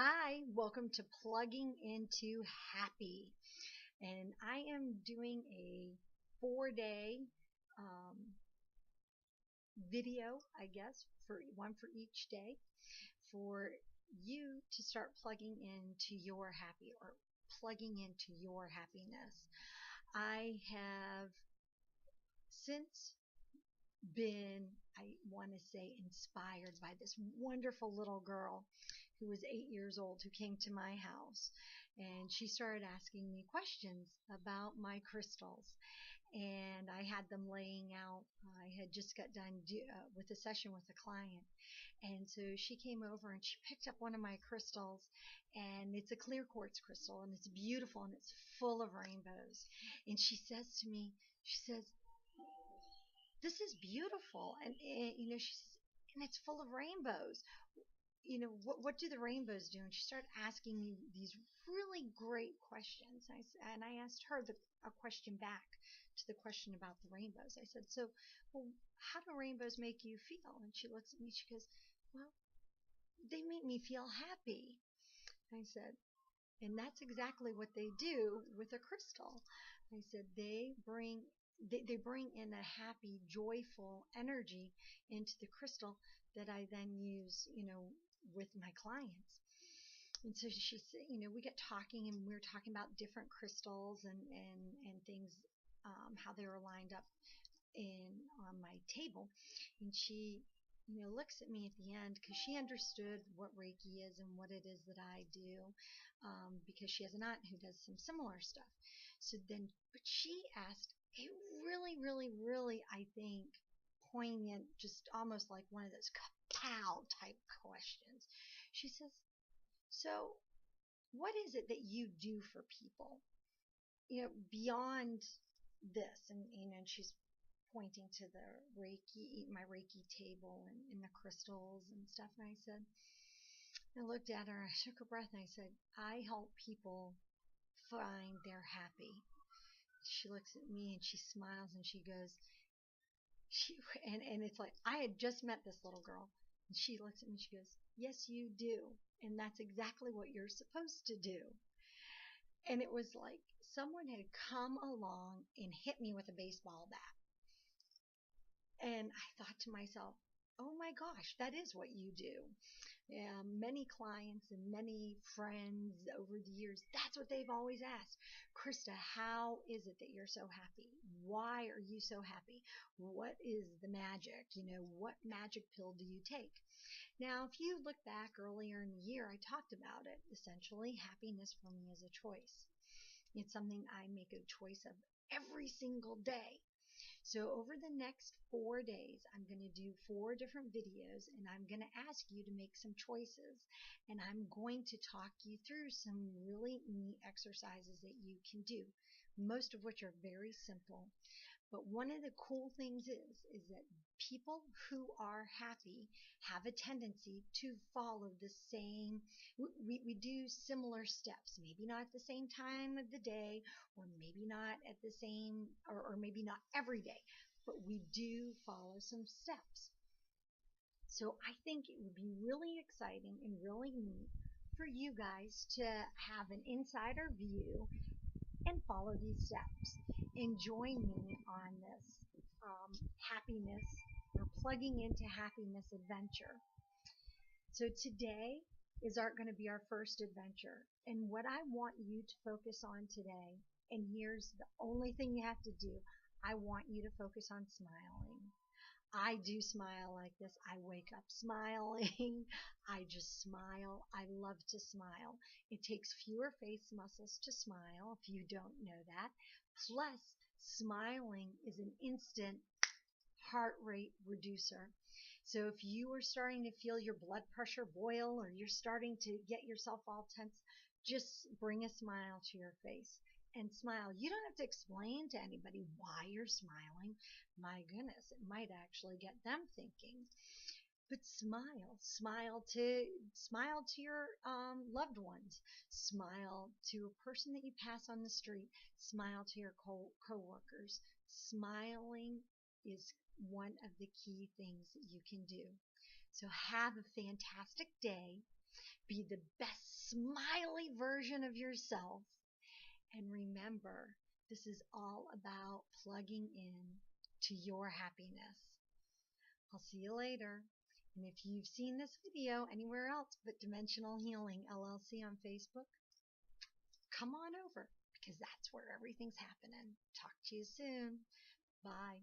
Hi, welcome to Plugging into Happy. And I am doing a 4 day um, video, I guess, for one for each day for you to start plugging into your happy or plugging into your happiness. I have since been, I want to say, inspired by this wonderful little girl who was 8 years old who came to my house. And she started asking me questions about my crystals. And I had them laying out. I had just got done with a session with a client. And so she came over and she picked up one of my crystals. And it's a clear quartz crystal. And it's beautiful and it's full of rainbows. And she says to me, she says, this is beautiful. And she says, and it's full of rainbows. What do the rainbows do? And she started asking me these really great questions. And I asked her a question back to the question about the rainbows. I said, so, well, how do rainbows make you feel? And she looks at me, she goes, well, they make me feel happy. I said, and that's exactly what they do with a crystal. I said they bring in a happy, joyful energy into the crystal that I then use, with my clients. And so she said, we get talking and we were talking about different crystals and things, how they were lined up on my table. And she, looks at me at the end because she understood what Reiki is and what it is that I do, because she has an aunt who does some similar stuff. So then, but she asked a really, really, really, I think, poignant, just almost like one of those kapow type questions. She says, so what is it that you do for people? Beyond this, and she's pointing to the Reiki, my Reiki table and the crystals and stuff. And I looked at her, I shook a breath, and I said, I help people find they're happy. She looks at me and she smiles and she goes, she, and it's like, I had just met this little girl. And she looks at me and she goes, yes, you do. And that's exactly what you're supposed to do. And it was like someone had come along and hit me with a baseball bat. And I thought to myself, oh my gosh, that is what you do. Many clients and many friends over the years, that's what they've always asked. Krista, how is it that you're so happy? Why are you so happy? What is the magic? What magic pill do you take? Now, if you look back earlier in the year, I talked about it. Essentially, happiness for me is a choice. It's something I make a choice of every single day. So over the next 4 days, I'm going to do 4 different videos and I'm going to ask you to make some choices. And I'm going to talk you through some really neat exercises that you can do, most of which are very simple. But one of the cool things is that people who are happy have a tendency to follow the same, we do similar steps, maybe not at the same time of the day, or maybe not at the same, or maybe not every day, but we do follow some steps. So I think it would be really exciting and really neat for you guys to have an insider view and follow these steps and join me on this happiness or plugging into happiness adventure. So today is going to be our first adventure. And what I want you to focus on today, and here's the only thing you have to do, I want you to focus on smiling. I do smile like this. I wake up smiling. I just smile. I love to smile. It takes fewer face muscles to smile, if you don't know that. Plus, smiling is an instant heart rate reducer. So if you are starting to feel your blood pressure boil or you're starting to get yourself all tense, just bring a smile to your face and smile. You don't have to explain to anybody why you're smiling. My goodness, it might actually get them thinking. But smile to your loved ones, smile to a person that you pass on the street, smile to your coworkers. Smiling is one of the key things that you can do. So have a fantastic day. Be the best smiley version of yourself. And remember, this is all about plugging in to your happiness. I'll see you later. And if you've seen this video anywhere else but Dimensional Healing LLC on Facebook, come on over because that's where everything's happening. Talk to you soon. Bye.